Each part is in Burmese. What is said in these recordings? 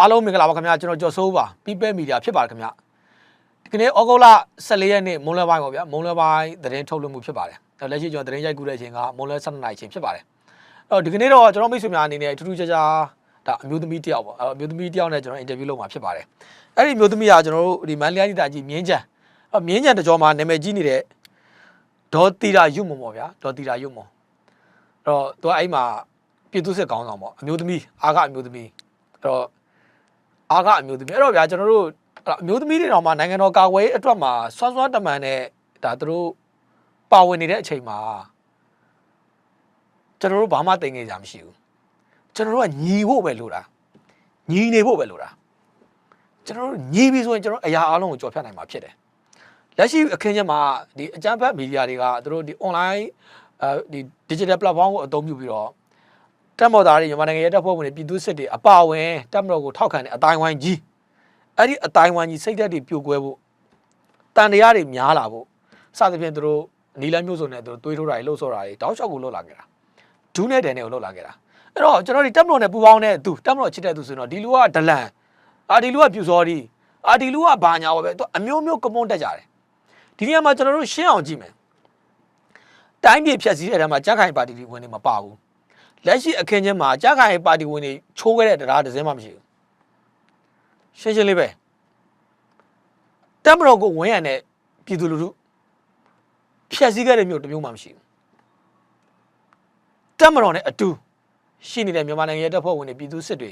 အားလုံးမင်္ဂလာပါခင်ဗျာကျွန်တော်ကျော်စိုးပါ People Media ဖြစ်ပါတယ်ခင်ဗျာဒီကနေ့ဩဂုတ်လ14ရက်နေ့မွန်းလွဲပိုင်းပေါ့ဗျာမွန်းလွဲပိုင်းသတင်းထုတ်လွှင့်မှုဖြစ်ပါတယ်လက်ရှိကျွန်တော်သတင်းရိုက်ကူးတဲ့အချိန်ကမွန်းလွဲ12နာရီအချိန်ဖြစ်ပါတယ်ဒီကနေ့တော့ကျွန်တော်မိတ်ဆွေများအနေနဲ့ထူးထူးခြားခြားဒါအမျိုးသမီးတယောက်ပေါ့အမျိုးသမီးတယောက်နဲ့ကျွန်တော်အင်တာဗျူးလုပ်မှာဖြစ်ပါတယ်အဲ့ဒီအမျိုးသမီးကကျွန်တော်တို့ဒီမန္တလေးဒေသကြီးမြင်းချံတကြောမှာနာမည်ကြီးနေတဲ့ဒေါ်တီရာယုမွန်ပေါ့ဗျာဒေါ်တီရာယုမွန်အဲ့တော့သူကအဲ့မှာပြည်သူ့စစ်ကောင်းဆောင်ပေါ့အမျိုးသမီးအားကအမျိုးသမီးအဲ့တော့အားကအမျိုးသမီးအဲ့တော့ဗျာကျွန်တော်တို့အမျိုးသမီးတွေတော့မှနိုင်ငံတော်ကာကွယ်ရေးအတွက်မှာစွမ်းစွမ်းတမန်နဲ့ဒါသူတို့ပါဝင်နေတဲ့အချိန်မှာကျွန်တော်တို့ဘာမှတင်ခဲ့ကြမရှိဘူးကျွန်တော်တို့ကညီဖို့ပဲလို့တာညီနေဖို့ပဲလို့တာကျွန်တော်တို့ညီပြီဆိုရင်ကျွန်တော်အရာအလုံးကိုကြော်ဖြတ်နိုင်မှာဖြစ်တယ်လက်ရှိအခင်းချက်မှာဒီအကြမ်းဖက်မီဒီယာတွေကသူတို့ဒီ online ဒီ digital platform ကိုအသုံးပြုပြီးတော့တက်မော်သားတွေမြန်မာနိုင်ငံရဲတပ်ဖွဲ့ဝင်တွေပြည်သူစစ်တွေအပါအဝင်တက်မတော်ကိုထောက်ခံတဲ့အတိုင်းဝိုင်းကြီးအဲ့ဒီအတိုင်းဝိုင်းကြီးစိတ်ဓာတ်တွေပြိုကွဲဖို့တန်တရားတွေများလာဖို့စသဖြင့်သူတို့နီလန်းမျိုးစုံနဲ့သူတို့တွေးထိုးတာတွေလှုပ်ဆော်တာတွေတောက်လျှောက်ကိုလှုပ်လာခဲ့တာဒူးနဲ့တန်တွေကိုလှုပ်လာခဲ့တာအဲ့တော့ကျွန်တော်ဒီတက်မတော်နဲ့ပူပေါင်းတဲ့သူတက်မတော်ချစ်တဲ့သူဆိုရင်တော့ဒီလူကဒလန်ဒီလူကပြူစောဒီဒီလူကဘာညာပဲသူအမျိုးမျိုးကမွန်းတက်ကြတယ်ဒီနေရာမှာကျွန်တော်တို့ရှင်းအောင်ကြည့်မယ်တိုင်းပြည်ဖြတ်စည်းတဲ့ထဲမှာကြက်ခိုင်ပါတီဝင်တွေမပါဘူးလက်ရှိအခင်းချင်းမှာကြက်ခိုင်ပါတီဝင်တွေချိုးခဲ့တဲ့တရားတစ်စင်းမှမရှိဘူးရှင်းလေးပဲတက်မတော်ကိုဝင်ရတဲ့ပြည်သူလူထုဖြတ်စည်းခဲ့တဲ့မျိုးတစ်မျိုးမှမရှိဘူးတက်မတော်နဲ့အတူရှိနေတဲ့မြန်မာနိုင်ငံရဲ့တပ်ဖွဲ့ဝင်တွေပြည်သူစစ်တွေ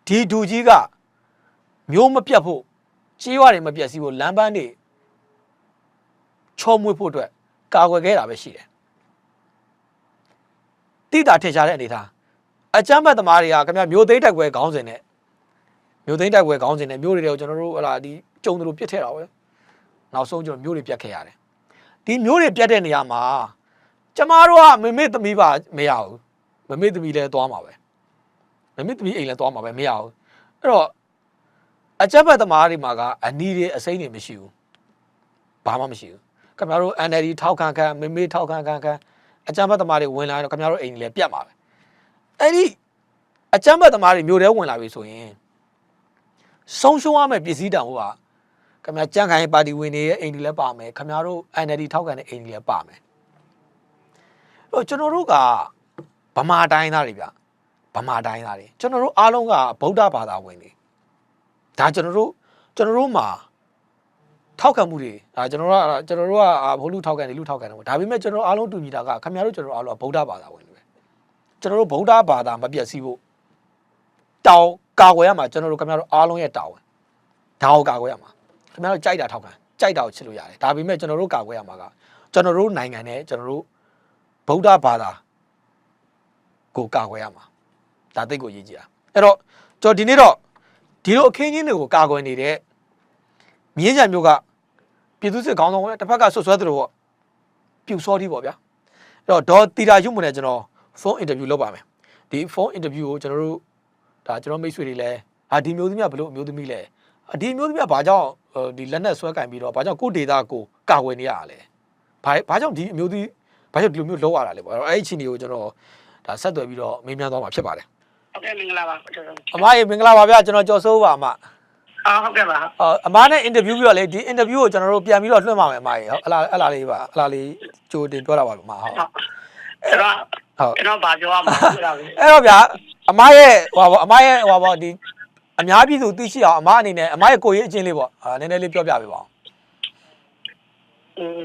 ဒီဒူကြီးကမျိုးမပြတ်ဖို့ကြေးဝါတွေမပြတ်စီးဖို့လမ်းပန်းတွေချောမွေ့ဖို့အတွက်ကာကွယ်ခဲ့တာပဲရှိတယ်တိတာထင်ရှားတဲ့အနေထားအကြမ်းဖက်သမားတွေကခင်ဗျမျိုးသိမ်းတိုက်ပွဲခေါင်းစဉ်နဲ့မျိုးတွေတွေကိုကျွန်တော်တို့ဟလာဒီကြုံတို့ပြစ်ထည့်တာပဲနောက်ဆုံးကျွန်တော်မျိုးတွေပြတ်ခဲ့ရတယ်ဒီမျိုးတွေပြတ်တဲ့နေရာမှာကျမတို့ကမမေ့သမီးပါမရဘူးမမေ့သမီးလည်းသွားမှာပဲမမေ့သမီးအိမ်လည်းသွားမှာပဲမရဘူးအဲ့တော့အကြမ်းဖက်သမားတွေမှာကအနီးတွေအစိမ့်တွေမရှိဘူးဘာမှမရှိဘူးခင်ဗျားတို့ NLD ထောက်ခံခံမမေ့ထောက်ခံခံအကြမ်းဖက်သမားတွေဝင်လာတော့ခင်ဗျားတို့အိမ်တွေလည်းပြတ်မှာပဲအဲ့ဒီအကြမ်းဖက်သမားတွေမျိုးတွေဝင်လာပြီဆိုရင်ဆုံးရှုံးရမယ့်ပစ္စည်းတောင်ဟိုကခင်ဗျာကြန့်ခိုင်ပါတီဝင်တွေရဲ့အိမ်တွေလည်းပါမယ်ခင်ဗျားတို့ NLD ထောက်ခံတဲ့အိမ်တွေလည်းပါမယ်အဲ့တော့ကျွန်တော်တို့ကဗမာတိုင်းသားတွေဗျဗမာတိုင်းသားတွေကျွန်တော်တို့အားလုံးကဗုဒ္ဓဘာသာဝင်တွေဒါကျွန်တော်တို့မှာထောက်ခံမှုတွေဒါကျွန်တော်တို့ကဘုလူထောက်ခံတယ်လူထောက်ခံတယ်ပေါ့ဒါပေမဲ့ကျွန်တော်အားလုံးတူညီတာကခင်ဗျားတို့ကျွန်တော်အားလုံးကဗုဒ္ဓဘာသာဝင်တွေပဲကျွန်တော်တို့ဗုဒ္ဓဘာသာမပြတ်စည်းဖို့တောင်းကာကွယ်ရမှာကျွန်တော်တို့ခင်ဗျားတို့အားလုံးရဲ့တာဝန်ဒါကိုကာကွယ်ရမှာခင်ဗျားတို့ကြိုက်တာထောက်ခံကြိုက်တာကိုချစ်လို့ရတယ်ဒါပေမဲ့ကျွန်တော်တို့ကာကွယ်ရမှာကကျွန်တော်တို့နိုင်ငံနဲ့ကျွန်တော်တို့ဗုဒ္ဓဘာသာကိုကာကွယ်ရမှာဒါသိကိုရေးကြည့်တာအဲ့တော့ကျွန်တော်ဒီနေ့တော့ဒီလိုအခင်းချင်းတွေကိုကာကွယ်နေတဲ့မြင်းကြံမျိုးကပြည်သူစစ်ခေါင်းဆောင်တစ်ဖက်ကဆွဆွဲသလိုပေါ့ပြူစောတိပေါ့ဗျာအဲ့တော့ဒေါ်တီရာယုမွန်နဲ့ကျွန်တော်ဖုန်းအင်တာဗျူးလုပ်ပါမယ်ဒီဖုန်းအင်တာဗျူးကိုကျွန်တော်တို့ဒါကျွန်တော်မိတ်ဆွေတွေလည်းဒီမျိုးသမီးကဘလို့အမျိုးသမီးလဲဒီမျိုးသမီးကဘာကြောင့်ဒီလက်နဲ့ဆွဲကင်ပြီးတော့ဘာကြောင့်ကိုဒေတာကိုကာကွယ်နေရတာလဲဘာကြောင့်ဒီအမျိုးသမီးဘာကြောင့်ဒီလိုမျိုးလုပ်ရတာလဲပေါ့အဲ့ဒီအချိန်တွေကိုကျွန်တော်ဒါဆက်သွယ်ပြီးတော့မေးမြန်းသွားမှာဖြစ်ပါတယ်ဟုတ်ကဲ့မင်္ဂလာပါအမရေမင်္ဂလာပါဗျာကျွန်တော်ကျော်စိုးပါအမဟုတ်ကဲ့ပါအမနဲ့အင်တာဗျူးပြီးတော့လေဒီအင်တာဗျူးကိုကျွန်တော်တို့ပြန်ပြီးတော့လွှင့်ပါမယ်အမရေဟုတ်အလားလေးပါအလားလေးကြိုတင်ပြောတာပါအမဟုတ်အဲ့တော့ကျွန်တော်ဗာပြောရမှာဆိုတာလေအဲ့တော့ဗျာအမရဲ့ဒီအများပြည်သူသိရှိအောင်အမအနေနဲ့အမရဲ့ကိုယ်ရေးအချင်းလေးပေါ့နည်းနည်းလေးပြောပြပေးပါဦ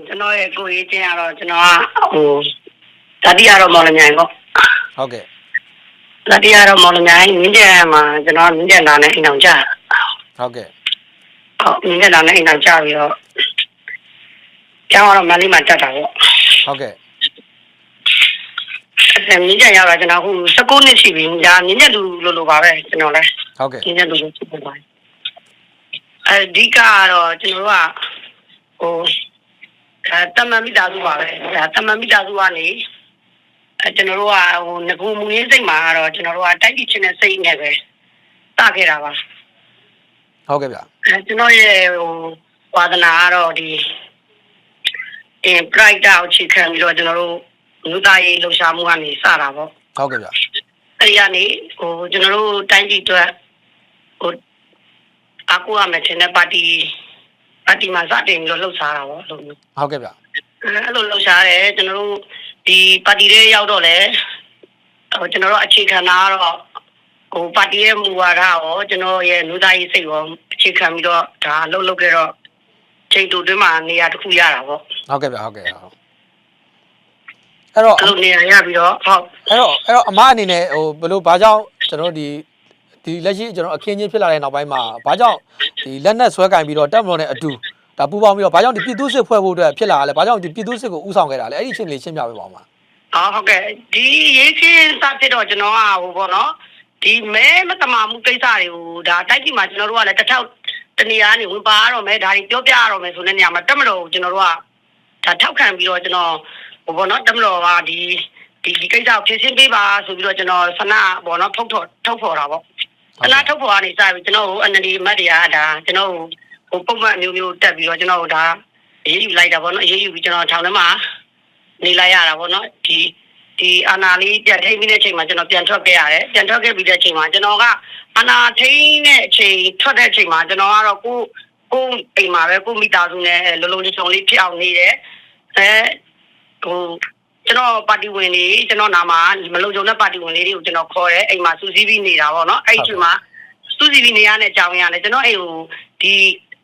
းကျွန်တော်ရဲ့ကိုယ်ရေးချင်းကတော့ကျွန်တော်ကတတိယတော့မော်လမြိုင်ပေါ့ဟုတ်ကဲ့တတိယတော့မော်လမြိုင်မြင်းကျန်မှာကျွန်တော်မြင်းကျန်လာနဲ့အိမ်အောင်ကြဟုတ်ကဲ့မြင်းကျန်လာနဲ့အိမ်အောင်ကြပြီးတော့ကျောင်းကတော့မန္တလေးမှာတက်တာပေါ့ဟုတ်ကဲ့မြင်းကျန်ရောက်လာကျွန်တော်19နှစ်ရှိပြီဒါမြင်းကျန်လူလိုပါပဲကျွန်တော်လည်းဟုတ်ကဲ့မြင်းကျန်လူလိုဖြစ်ပါအဓိကကတော့ကျွန်တော်ကတမန်မိသားစုပါပဲတမန်မိသားစုကနေကျွန်တော်တို့ကငကူမူရင်းစိတ်မှာကတော့ကျွန်တော်တို့ကတိုက်ပြီးချင်းတဲ့စိတ်နဲ့ပဲစခဲ့တာပါဟုတ်ကဲ့ဗျကျွန်တော်ရဲ့ဝါသနာကတော့ဒီpride တောက်ချခံပြီးတော့ကျွန်တော်တို့လူသားရေးလှူရှာမှုကနေစတာပေါ့ဟုတ်ကဲ့ဗျအဲ့ဒီကနေကျွန်တော်တို့တိုင်းပြည်အတွက် ဟိုအကူရမယ်တဲ့ပါတီမှာစတင်ပြီးတော့လှုပ်ရှားတာပေါ့လို့မျိုး ဟုတ်ကဲ့ဗျအဲ့လိုလှုပ်ရှားတယ်ကျွန်တော်တို့ဒီပါတီတွေရောက်တော့လေကျွန်တော်တို့အခြေခံတာကတော့ဟိုပါတီရဲ့မူဝါဒရောကျွန်တော်ရဲ့လူသားရေးစိတ်ရောအခြေခံပြီးတော့ဒါလှုပ်ခဲ့တော့ချိန်တူတွင်းမှာနေရာတစ်ခုရတာပေါ့ဟုတ်ကဲ့ဗျဟုတ်ကဲ့ဟုတ်အဲ့တော့အဲ့လိုနေရာရပြီးတော့ဟုတ်အဲ့တော့အမအနေနဲ့ဟိုဘယ်လိုဘာကြောင့်ကျွန်တော်ဒီလက်ရှိကျွန်တော်အခင်းချင်းဖြစ်လာတဲ့နောက်ပိုင်းမှာဘာကြောင့်ဒီလက်နက်ဆွဲကင်ပြီးတော့တက်မလို့နဲ့အတူဒါပူပေါင်းပြီးတော့ဘာကြောင့်ဒီပြည်သူစစ်ဖွဲ့ဖို့အတွက်ဖြစ်လာလဲဘာကြောင့်ဒီပြည်သူစစ်ကိုဥဆောင်ခဲ့တာလဲအဲ့ဒီချင်းလေးရှင်းပြပေးပါဦးပါဟုတ်ကဲ့ဒီရေးခင်းစဖြစ်တော့ကျွန်တော်ကဟိုပေါ့နော်ဒီမဲမတမာမှုကိစ္စတွေကိုဒါတိုက်ပြည်မှာကျွန်တော်တို့ကလည်းတစ်ထောက်တနေရာနေဝင်ပါရတော့မယ်ဒါတွေပြောပြရတော့မယ်ဆိုတဲ့နေရာမှာတက်မလို့ကျွန်တော်တို့ကဒါထောက်ခံပြီးတော့ကျွန်တော်ဟိုပေါ့နော်တက်မလို့ကဒီကိစ္စကိုဖြည့်ရှင်းပေးပါဆိုပြီးတော့ကျွန်တော်ဆန္ဒပေါ့နော်ထုတ်ဖော်တာပေါ့ဆန္ဒထုတ်ဖော်ကနေစပြီးကျွန်တော်ဟို NLD မတ်တရားဒါကျွန်တော်ဟိုပုံမှန်အမျိုးမျိုးတက်ပြီးတော့ကျွန်တော်ဒါအေးယူလိုက်တာပေါ့နော်အေးယူပြီးကျွန်တော်ထောင်ထဲမှာနေလိုက်ရတာပေါ့နော်ဒီအာနာလေးပြန်ထိန်းပြီးတဲ့အချိန်မှာကျွန်တော်ပြန်ထွက်ခဲ့ရတယ်ပြန်ထွက်ခဲ့ပြီးတဲ့အချိန်မှာကျွန်တော်ကအာနာထိန်းတဲ့အချိန်ထွက်တဲ့အချိန်မှာကျွန်တော်ကတော့ကိုအိမ်မှာပဲကိုမိသားစုနဲ့လုံလုံချုံလေးဖြစ်အောင်နေတယ်ဟိုကျွန်တော်ပါတီဝင်တွေကျွန်တော်နာမှာမလုံခြုံတဲ့ပါတီဝင်လေးတွေကိုကျွန်တော်ခေါ်တယ်အိမ်မှာစူးစီးပြီးနေတာပေါ့နော်အဲ့ဒီအချိန်မှာစူးစီးပြီးနေရတဲ့အကြောင်းအရာနဲ့ကျွန်တော်အိမ်ကိုဒီ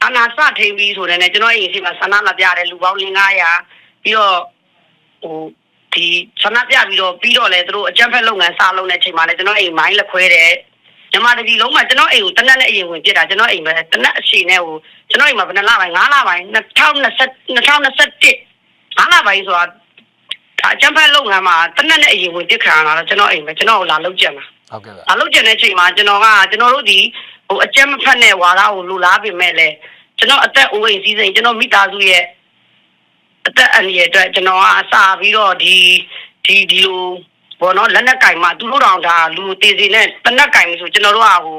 အာနာစထိန်းပြီးဆိုတဲ့နဲ့ကျွန်တော်အိမ်စီမှာဆန္ဒလာပြတယ်လူပေါင်း900ပြီးတော့ဟိုဒီဆန္ဒပြပြီးတော့လဲသူတို့အကြမ်းဖက်လုပ်ငန်းစလုပ်တဲ့အချိန်မှာလဲကျွန်တော်အိမ်မိုင်းလက်ခွဲတယ်ညီမတကြီးလုံးမှာကျွန်တော်အိမ်ကိုတနက်နဲ့အရင်ဝင်ပြစ်တာကျွန်တော်အိမ်ပဲတနက်အချိန်နဲ့ဟိုကျွန်တော်အိမ်မှာဘယ်နှလပိုင်း9လပိုင်း2021 9လပိုင်းဆိုတာအကြမ်းဖက်လုပ်ငန်းမှာတနက်နဲ့အရင်ဝင်ပြစ်ခံရတာကျွန်တော်အိမ်ပဲကျွန်တော်ကိုလာလုပ်ကြံတာဟုတ်ကဲ့ပါလာလုပ်ကြံတဲ့အချိန်မှာကျွန်တော်တို့ဒီဟိုအကြမ်းမဖက်တဲ့ဝါဒကိုလူလားပြင်မဲ့လဲကျွန်တော်အသက်အိုးအိမ်စည်းစိမ်ကျွန်တော်မိသားစုရဲ့အသက်အန္တရာယ်အတွက်ကျွန်တော်ကအစာပြီးတော့ဒီလိုဘောနော်လက်နက်ကင်မှာသူတို့တောင်ဒါလူတေးစီနဲ့တနက်ကင်လို့ဆိုကျွန်တော်တို့ကဟို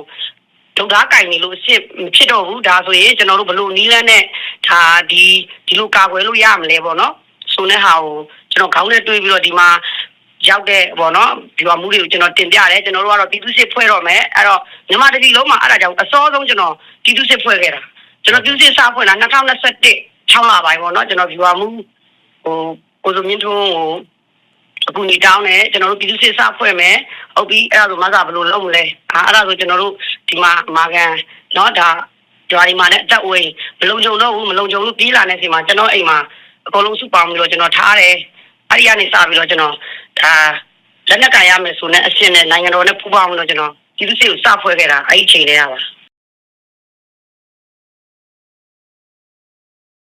ဒုက္ခကင်နေလို့အစ်ဖြစ်တော့ဘူးဒါဆိုရင်ကျွန်တော်တို့ဘလို့နီးလန်းနဲ့ဒါဒီလိုကာကွယ်လို့ရမလဲပေါ့နော်ဆိုတဲ့ဟာကိုကျွန်တော်ခေါင်းနဲ့တွေးပြီးတော့ဒီမှာရောက်တဲ့ပေါ့နော်ဒီဟာမှုတွေကိုကျွန်တော်တင်ပြတယ်ကျွန်တော်တို့ကတော့ပြည်သူစစ်ဖွဲ့တော့မယ်အဲ့တော့မြန်မာတပြည်လုံးမှာအဲ့ဒါကြောင့်အစောဆုံးကျွန်တော်ပြည်သူစစ်ဖွဲ့ခဲ့တာကျွန်တော်ပြည်သူစစ်စားဖွဲ့တာ2021 6လပိုင်းပေါ့နော်ကျွန်တော် viewer မှုဟိုကိုစုံမြင့်ထွန်းဟိုအခုနေတောင်းတယ်ကျွန်တော်တို့ပြည်သူစစ်စားဖွဲ့မယ်ဟုတ်ပြီအဲ့ဒါဆိုမဆာဘယ်လိုလုပ်မလဲအဲ့ဒါဆိုကျွန်တော်တို့ဒီမှာမာကန်เนาะဒါကြွားဒီမှာလည်းအသက်အဝေးမလုံခြုံတော့ဘူးမလုံခြုံလို့ပြေးလာနေစီမှာကျွန်တော်အိမ်မှာအကုန်လုံးစုပေါင်းပြီးတော့ကျွန်တော်ထားတယ်အဲ့ဒီကနေစပြီးတော့ကျွန်တော်ဒါလက်နက်ကင်ရမယ်ဆိုတဲ့အရှင်နဲ့နိုင်ငံတော်နဲ့ပူးပေါင်းပြီးတော့ကျွန်တော်ပြည်သူစစ်ကိုစဖွဲ့ခဲ့တာအဲ့ဒီချိန်လေးရပါ